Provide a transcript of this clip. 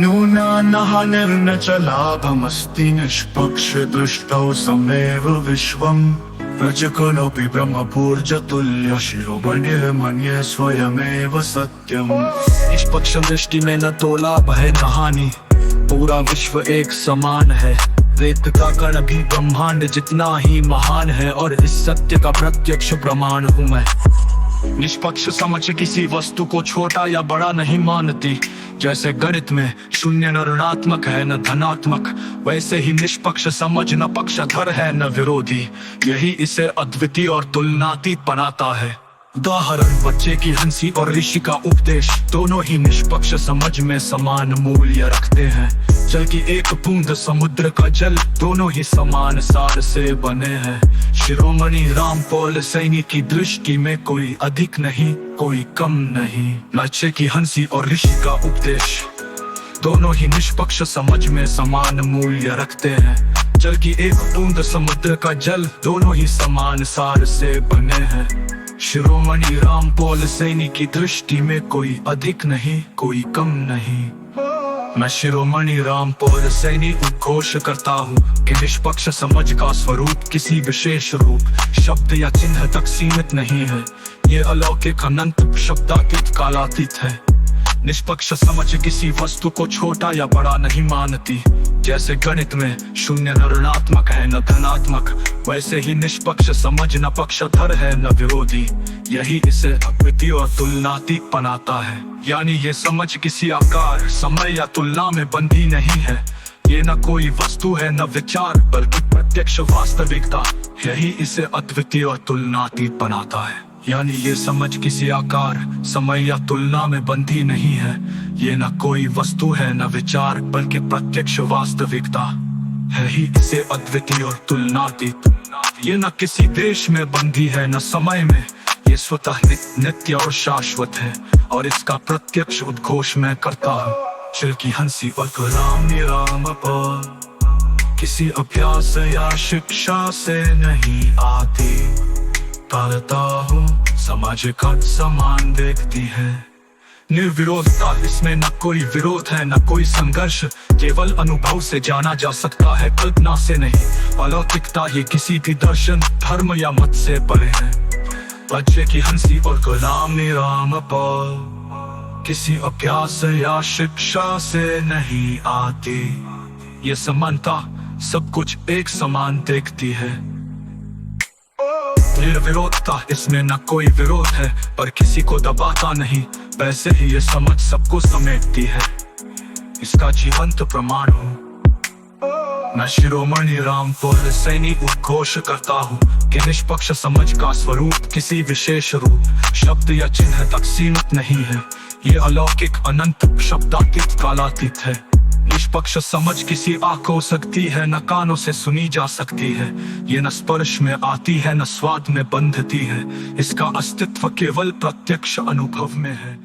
नूना नः निर्न चलाभमस्ति निष्पक्ष दृष्टौ समेव विश्वम् रजकोऽपि ब्रह्मपूर्जतुल्य शिरोमणिर्मन्ये स्वयमेव सत्यम्। निष्पक्ष दृष्टि में न तो लाभ है न हानि, पूरा विश्व एक समान है। वेद का कण भी ब्रह्मांड जितना ही महान है और इस सत्य का प्रत्यक्ष प्रमाण हूँ मैं। निष्पक्ष समझ किसी वस्तु को छोटा या बड़ा नहीं मानती। जैसे गणित में शून्य न ऋणात्मक है न धनात्मक, वैसे ही निष्पक्ष समझ न पक्षधर है न विरोधी। यही इसे अद्वितीय और तुलनातीत बनाता है। उदाहरण, बच्चे की हंसी और ऋषि का उपदेश दोनों ही निष्पक्ष समझ में समान मूल्य रखते हैं। जल की एक बूंद समुद्र का जल दोनों ही समान सार से बने हैं। शिरोमणि रामपोल सैनी की दृष्टि में कोई अधिक नहीं कोई कम नहीं। बच्चे की हंसी और ऋषि का उपदेश दोनों ही निष्पक्ष समझ में समान मूल्य रखते हैं। जल की एक बूंद समुद्र का जल दोनों ही समान सार से बने हैं। शिरोमणि रामपोल सैनी की दृष्टि में कोई अधिक नहीं कोई कम नहीं। मैं शिरोमणि रामपोल सैनी उद्घोष करता हूँ कि निष्पक्ष समझ का स्वरूप किसी विशेष रूप, शब्द या चिन्ह तक सीमित नहीं है। ये अलौकिक अनंत शब्दातीत कालातीत है। निष्पक्ष समझ किसी वस्तु को छोटा या बड़ा नहीं मानती। जैसे गणित में शून्य न ऋणात्मक है न धनात्मक, वैसे ही निष्पक्ष समझ न पक्षधर है न विरोधी। यही इसे अद्वितीय और तुलनातीत बनाता है। यानी ये समझ किसी आकार, समय या तुलना में बंधी नहीं है। ये न कोई वस्तु है न विचार, बल्कि प्रत्यक्ष वास्तविकता। यही इसे अद्वितीय और तुलनातीत बनाता है। यानी ये समझ किसी आकार, समय या तुलना में बंधी नहीं है। ये न कोई वस्तु है न विचार, बल्कि प्रत्यक्ष वास्तविकता है ही इसे अद्वितीय और तुलनातीत। ये न किसी देश में बंधी है न समय में। ये स्वतः नित्य और शाश्वत है और इसका प्रत्यक्ष उद्घोष मैं करता हूँ। चिल की हंसी और राम निराम पर किसी अभ्यास या शिक्षा से नहीं आती। पालता हूँ समाज का समान देखती है। निर्विरोधता, इसमें न कोई विरोध है न कोई संघर्ष। केवल अनुभव से जाना जा सकता है, कल्पना से नहीं। अलौकिकता ये किसी भी दर्शन, धर्म या मत से परे है। बच्चे की हंसी और गुलाम निराम पर किसी अभ्यास या शिक्षा से नहीं आती। ये समानता सब कुछ एक समान देखती है। निर्विरोधता, इसमें न कोई विरोध है पर किसी को दबाता नहीं। वैसे ही ये समझ सबको समेटती है। इसका जीवंत प्रमाण हूँ मैं। शिरोमणि रामपोल सैनी उद्घोष करता हूँ कि निष्पक्ष समझ का स्वरूप किसी विशेष रूप, शब्द या चिन्ह तक सीमित नहीं है। ये अलौकिक अनंत शब्दातीत कालातीत है। निष्पक्ष समझ किसी आँख हो सकती है न कानों से सुनी जा सकती है। ये न स्पर्श में आती है न स्वाद में बंधती है। इसका अस्तित्व केवल प्रत्यक्ष अनुभव में है।